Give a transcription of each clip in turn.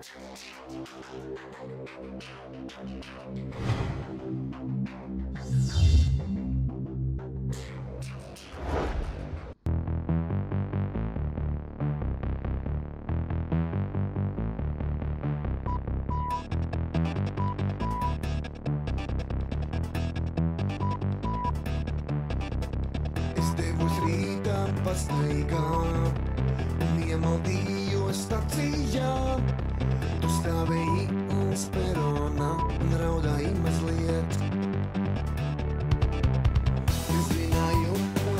Es devos rītā pastaigā un iemaldījos stacijā. Tu stāvēji uz perona un raudāji mazliet. Es zināju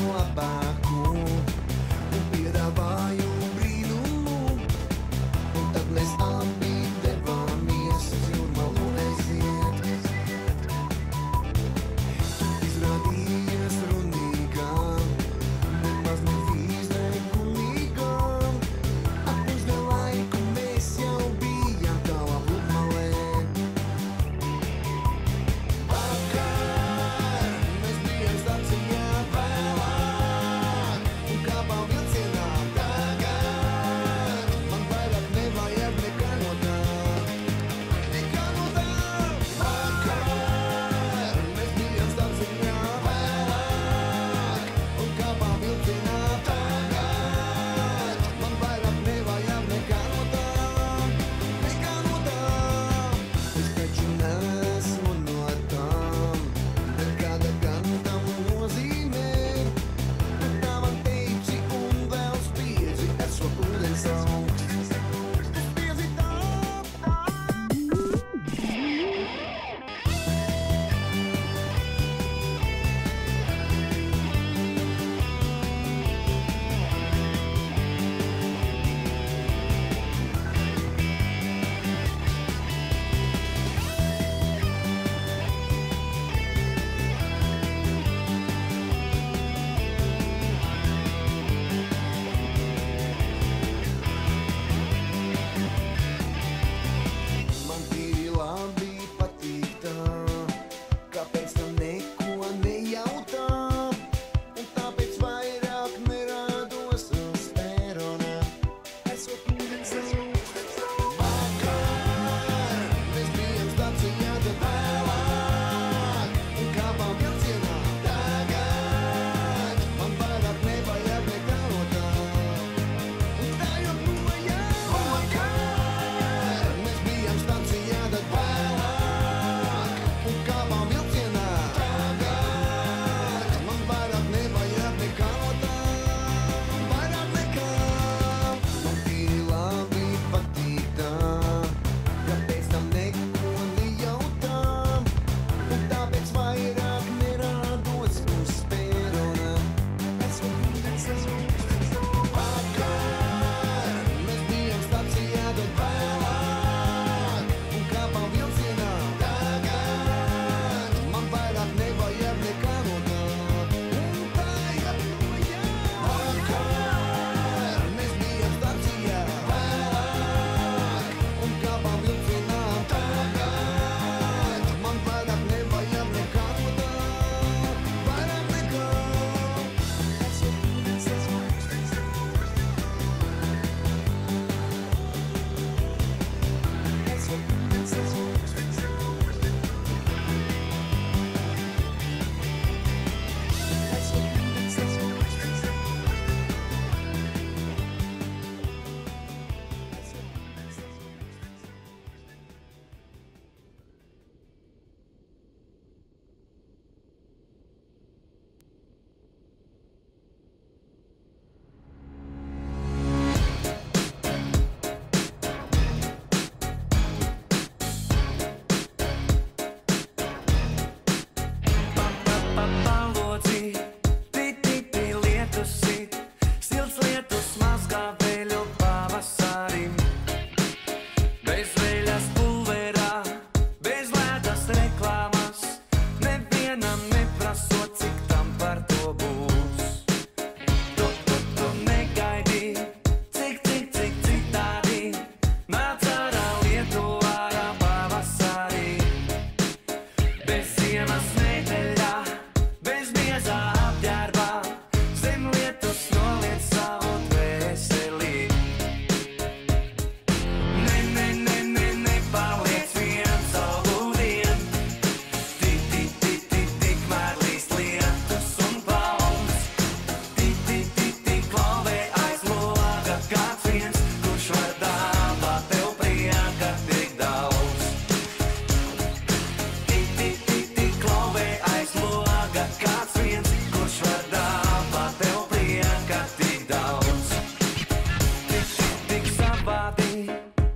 labāku un piedāvāju brīnumu, un tad mēs abi devāmies uz jūrmalu aiziet. Tu izrādījies runīgā, nemaz nevis negunīgā. Ap pusdienu laiku mēs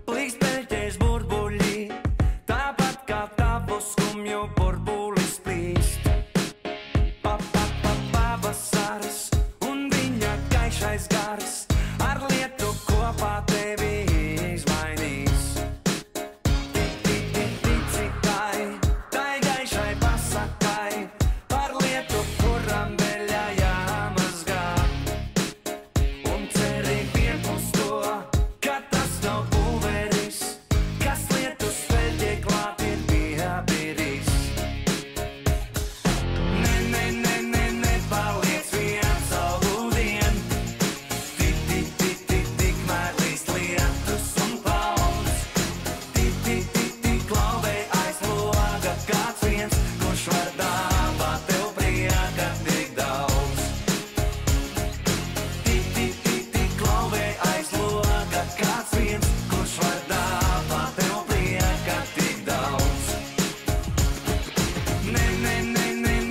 Plīkstēties burbuļi, tāpat kā tavu skumju burbulis plīst. Pavasaris un viņa gaišais gars ar lietu kopā tevi izmainīs. Tici tai gaišai pasakai par lietu, kuram veļā jāmazgā. Un ceri vien uz to, ka tas nav pulveris, kas lietu speļķi klāt ir piebīris. Nepaliec viens savu dienu, tikmēr līst lietus un paudzes. Klauvē aiz loga kāds viens, kurš var dāvāt tev prieka tik daudz. Klauvē aiz loga kāds viens, kurš var dāvāt tev prieka tik daudz.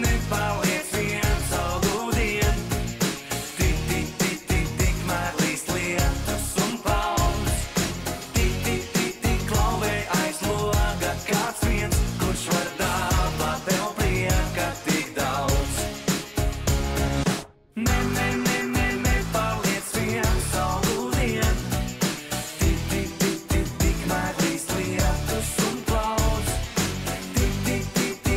Nepaliec viens savu dienu, tikmēr līst lietus un paudzes. Klauvē aiz loga kāds viens, kurš var dāvāt tev prieka tik daudz. Nepaliec viens savu dienu, tikmēr līst lietus un paudzes.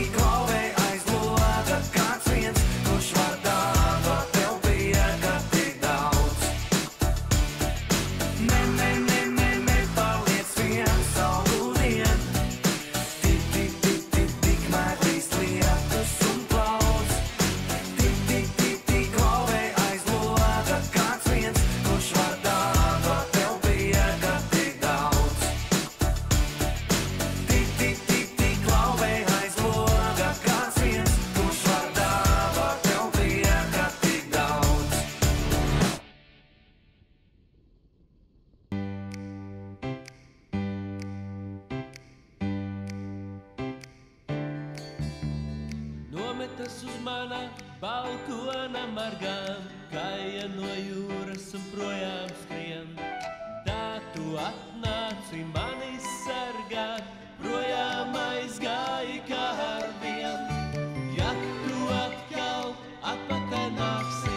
Klauvē aiz loga kāds viens, kurš var dāvāt tev prieka tik daudz. Nepaliec viens savu dienu, tikmēr līst lietus un paudzes. Klauvē aiz loga kāds viens, kurš var dāvāt tev prieka tik daudz. Klauvē aiz loga kāds viens, kurš var dāvāt tev prieka tik daudz. Nometas uz mana balkona margām, kāja no jūras un projām skrien. Tā tu atnāci mani sargāt, projām aizgāji kā ar vien. Ja tu atkal atpakaļ nāksi,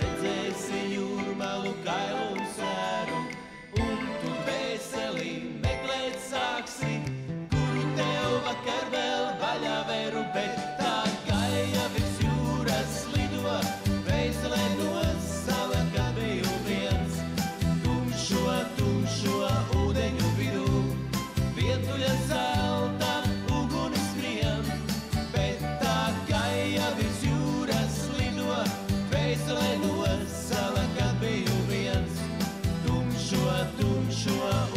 redzēsi jūrmalu kailu un sēru, un tu dvēselī meklēt sāksi, kuru tev vakar vēl vaļā veru, bet tā kāja virs jūras lido, dvēselē no sala, kad biju viens. Tumšo ūdeņu vidū, vientuļa zelta ugunis skrien, bet tā kāja virs jūras lido, dvēselē no sala, kad biju viens. Tumšo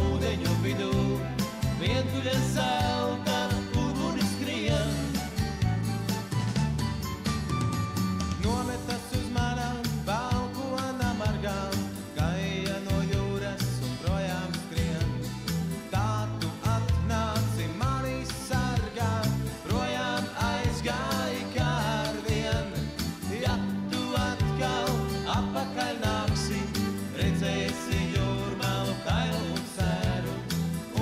ūdeņu vidū, vientuļa zelta ugunis skrien. Nometas uz manām balkona margām, kāja no jūras un projām skrien. Tā tu atnāci mani sargāt, projām aizgāji kā ar vien. Ja tu atkal atpakaļ nāksi, redzēsi jūrmalu kailu un sēru,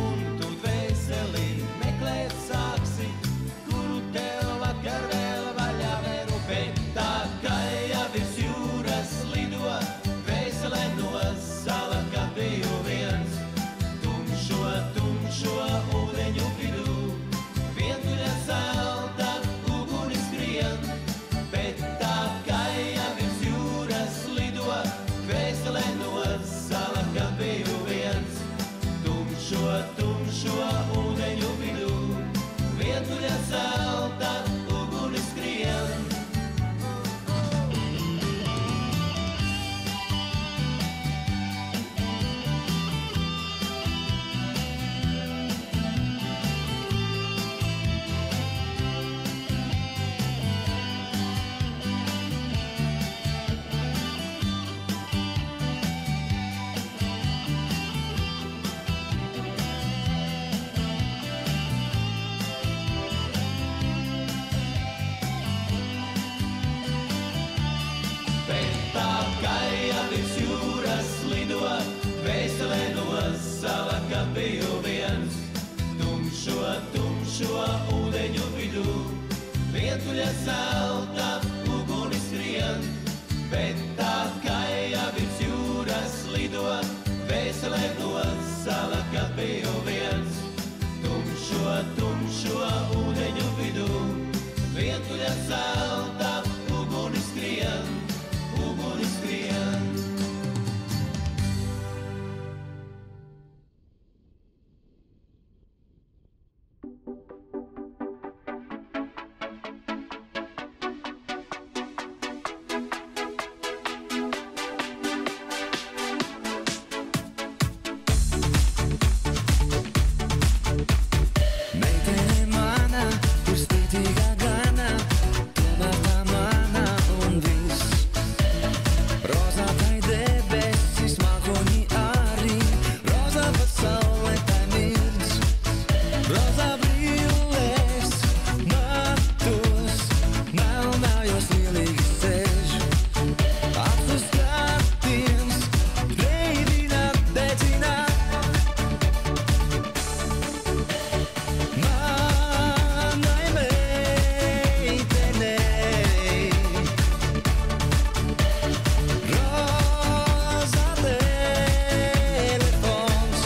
un tu dvēselī meklēt sāksi, kuru tev vakar vēl vaļā veru, bet tā kāja virs jūras lido, dvēselē no sala, kad biju viens. Tumšo ūdeņu vidū, vientuļa zelta ugunis skrien, bet tā kāja virs jūras lido, dvēselē no sala, kad biju viens. Tumšo ūdeņu vidū, vientuļa zelta ugunis skrien. biju viens, tumšo ūdeņu vidū. Vientuļa zelta uguni skrien, bet tā kaija virs jūras lido, vēselē no sala, kad biju viens, tumšo ūdeņu vidū. Vientuļa zelta uguni skrien, uguni skrien. Meitene mana, uzticīgā gana, tomēr tā mana un viss. Rozā tai debesis, mākoņi arī, rozā pasaulē tai mirdz. Rozā brīles, matos, melnājos lielīgi sēž. Acu skatiens, reibina, dedzina. Manai meitenei, rozā telefons.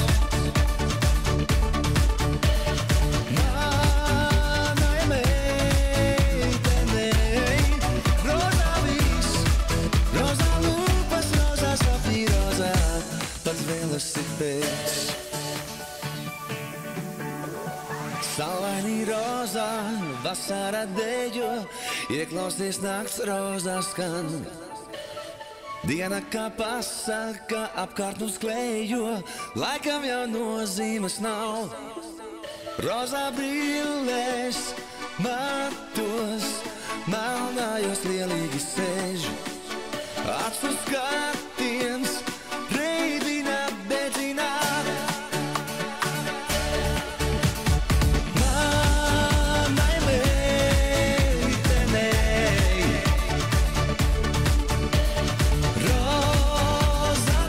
Manai meitenei, rozā viss, rozā lūpas, rozā sapņi, rozā pats velosipēds. Saulainī rozā, vasarā dejo, ieklausties nakts rozā skan. Diena kā pasaka, apkārt mums klejo, laikam jau nozīmes nav. Rozā brīles, matos, melnājos lielīgi sēž. Acu skatiens, reibina, dedzina. Manai meitenei, rozā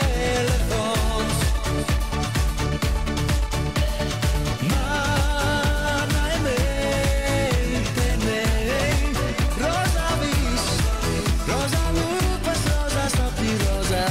telefons. Manai meitenei, rozā viss, rozā lūpas, rozā sapņi, rozā.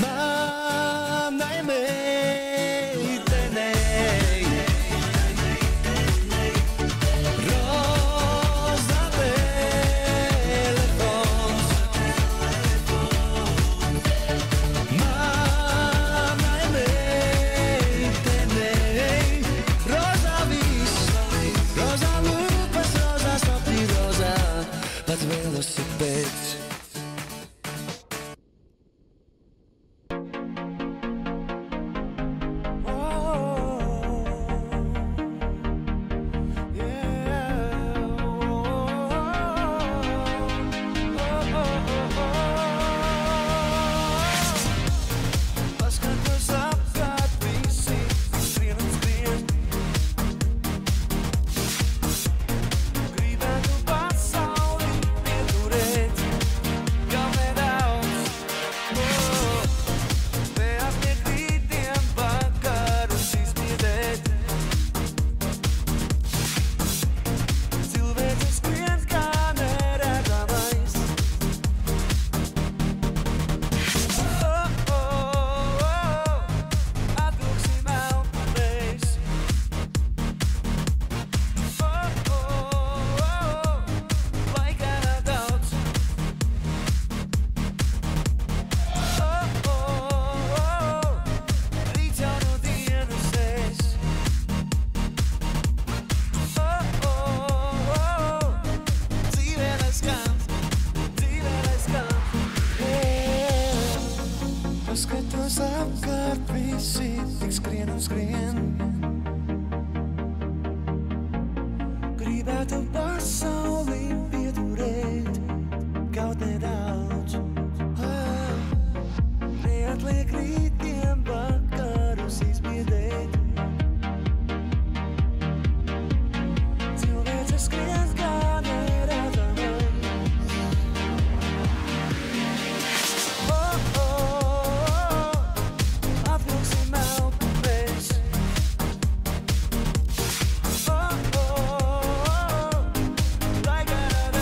Manai meitenei, rozā telefons. Manai meitenei, rozā viss, rozā lūpas, rozā sapņi, rozā pats velosipēds. Paskatos apkārt, visi skrien un skrien. Gribētu pasauli pieturēt. Gribētu pasauli pieturēt kaut nedaudz. Neatliek rītiem vakarus izbiedēt. Cilvēces skrien kā neredzamais. Atvilksim elpu mēs. Lai garā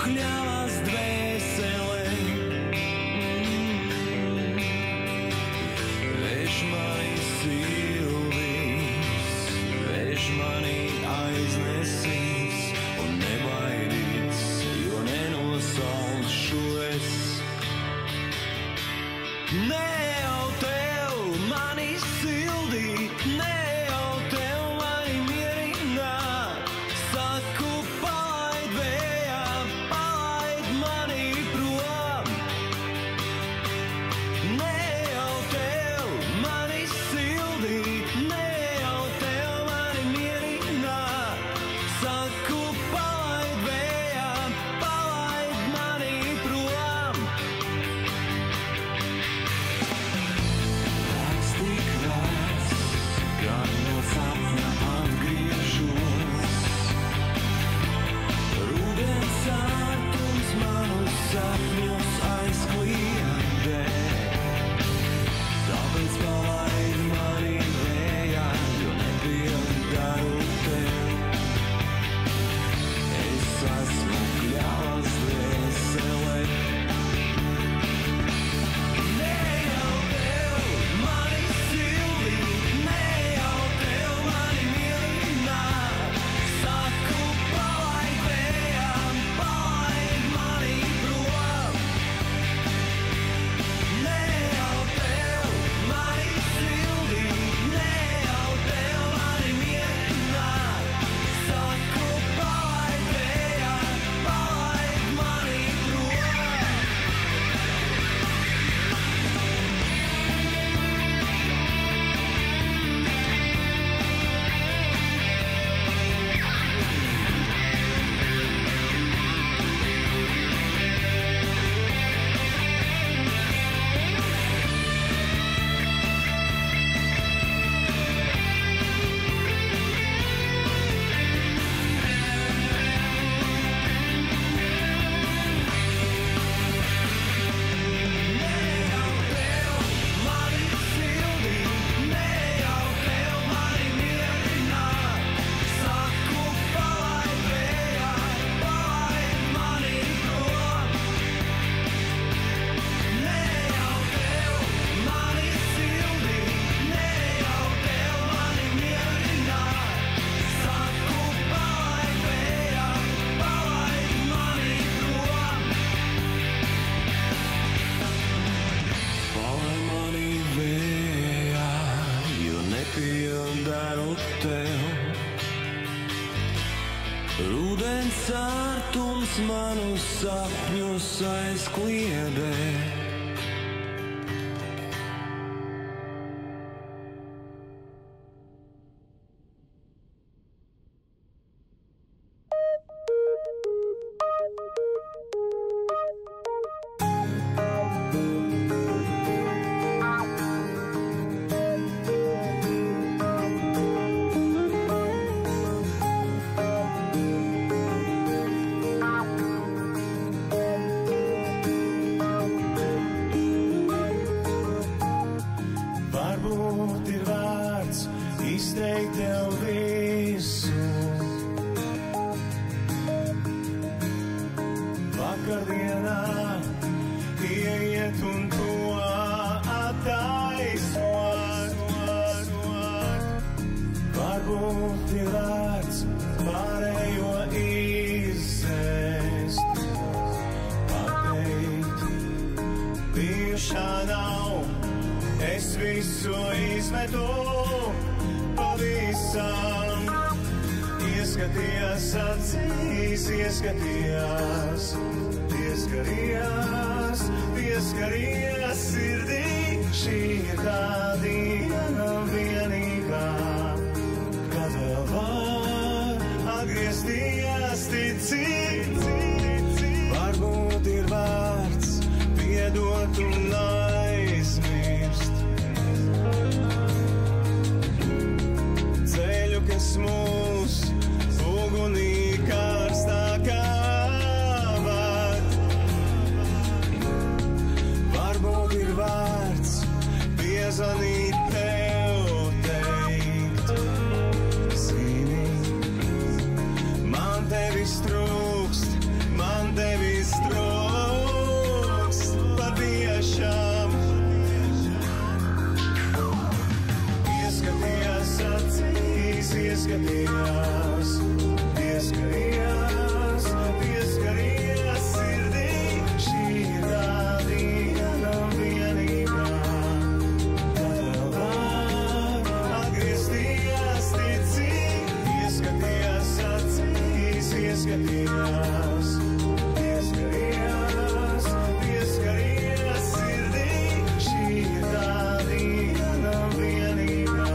kļavas dvēselē. Vež mani sildīs, vež mani aiznesīs un nebaidīs, jo nenosalšu es. Ne jau tev mani sildīt, ne jau tev mani mierināt. Saku, palaid vējā, palaid mani prom. Ne jau tev mani sildīt, ne jau tev mani mierināt. Saku, palaid vējā, palaid mani prom. Laiks tik vecs, kad no sapņa atgriežos. Rudens ārtums manus sapņus aizkliedē. Tāpēc palaid mani vējā, jo nepiedaru tev. Es esmu kļavas dvēselē. Ne jau tev mani sildīt, ne jau tev mani mierināt. Saku, palaid vējā, palaid mani prom. Ne jau tev mani sildīt, ne jau tev mani mierināt. Saku, palaid vējā, palaid mani prom. Palaid mani vējā, jo nepiedaru tev. Rudens ārtums manus sapņus aizkliedē. Varbūt ir vērts izteikt tev visu. Vakardienā ieiet un to attaisnot. Varbūt ir vērts pārējo izsēst. Pateikt, bijušā nav. Es visu izmetu pavisam. Ieskatījās acīs, ieskatījās, pieskarījās sirdī. Šī ir tā diena vienīgā, kad vēl var atgriezties ticīt. Varbūt ir vārds piedot un aizmirst. Ceļu, kas mūs ugunī karstā kāvāt. Varbūt ir vārds piezvanīt tev teikt. Zini, man tevis trūkst, man tevis pieskarījās, pieskarījās, pieskarījās sirdī. Šī ir tā diena vienīgā,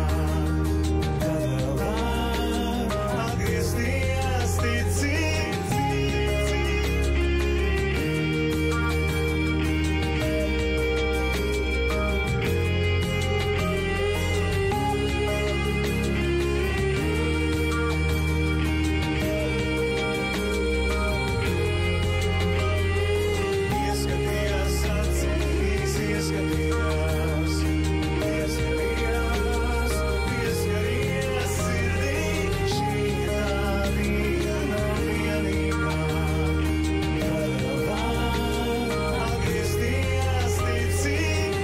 kad vēl var atgriezties ticīt. Ieskatījās acīs, ieskatījās, pieskarījās, pieskarījās sirdī. Šī ir tā diena vienīgā, kad vēl var atgriezties ticīt.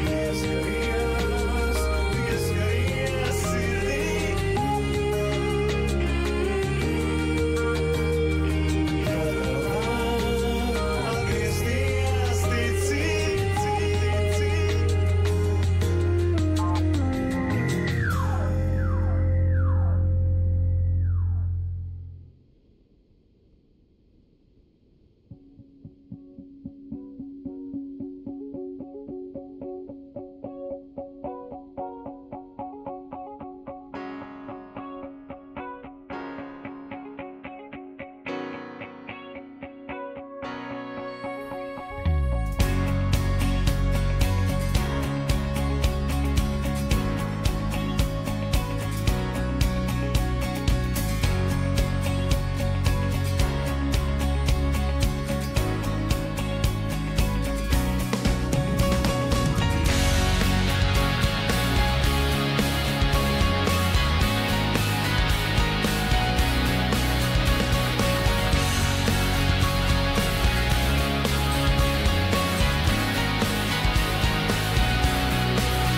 Pieskarījās, pieskarījās sirdī.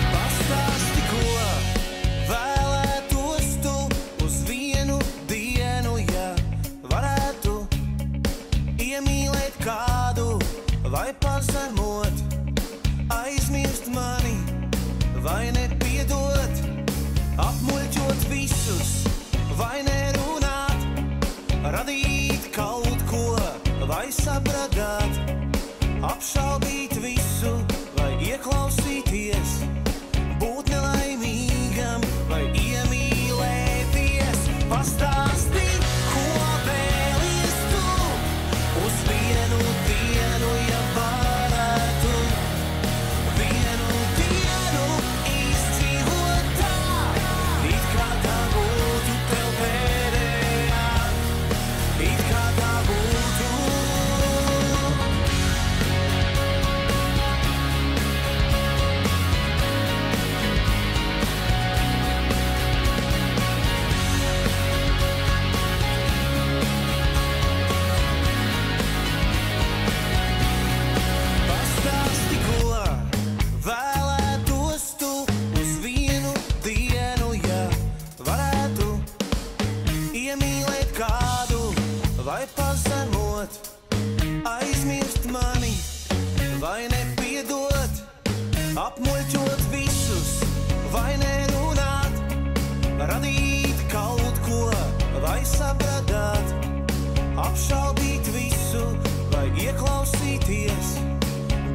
Pastāsti, ko vēlētos tu uz vienu dienu, ja varētu iemīlēt kādu vai pazemot, aizmirst mani vai nepiedot, apmuļķot visus vai nerunāt, radīt kaut ko vai sabradāt, apšaubīt visu vai ieklausīties, būt nelaimīgam vai iemīlēties. Pastāsti, ko vēlies tu uz vienu dienu, ja varētu vienu dienu izdzīvot tā, it kā tā būtu tev pēdējā, it kā tā būtu. Pastāsti, ko vēlētos tu uz vienu dienu, ja varētu iemīlēt kādu vai pazemot, aizmirst mani vai nepiedot, apmuļķot visus vai nerunāt, radīt kaut ko vai sabradāt, apšaubīt visu vai ieklausīties,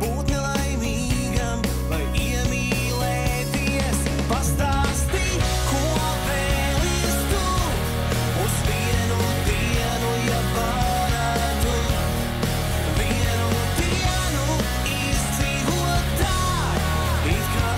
būt nelaimīgam vai iemīlēties. Pastāsti, ko vēlies tu uz vienu dienu, ja varētu vienu dienu izdzīvot tā, it kā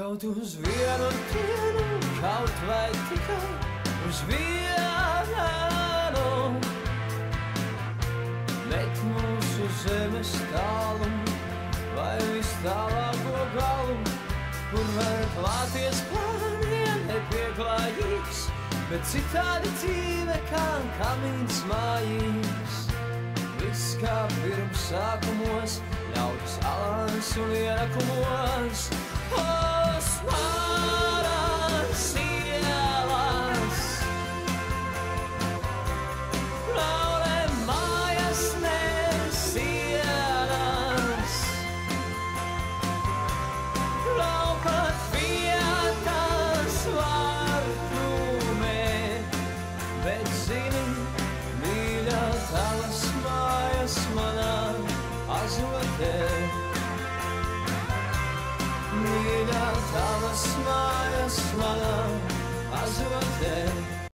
Kaut uz vienu dienu, kaut vai tikai uz vienu, bet mūsu zemes tālumu vai vis tālāko galu, kur var klāties plāniem nepieklājīgs, bet citādi dzīve kā kamīns mājīgs. Viss kā pirms sākumos, ļaudis alās un ierakumos. Osmanas ielas, nav ne mājas, ne sienas, nav pat vietas var krūmēt, bet zini, mīļā, tavas mājas manā azotē. Mīļā, tavas mājas manā azotē.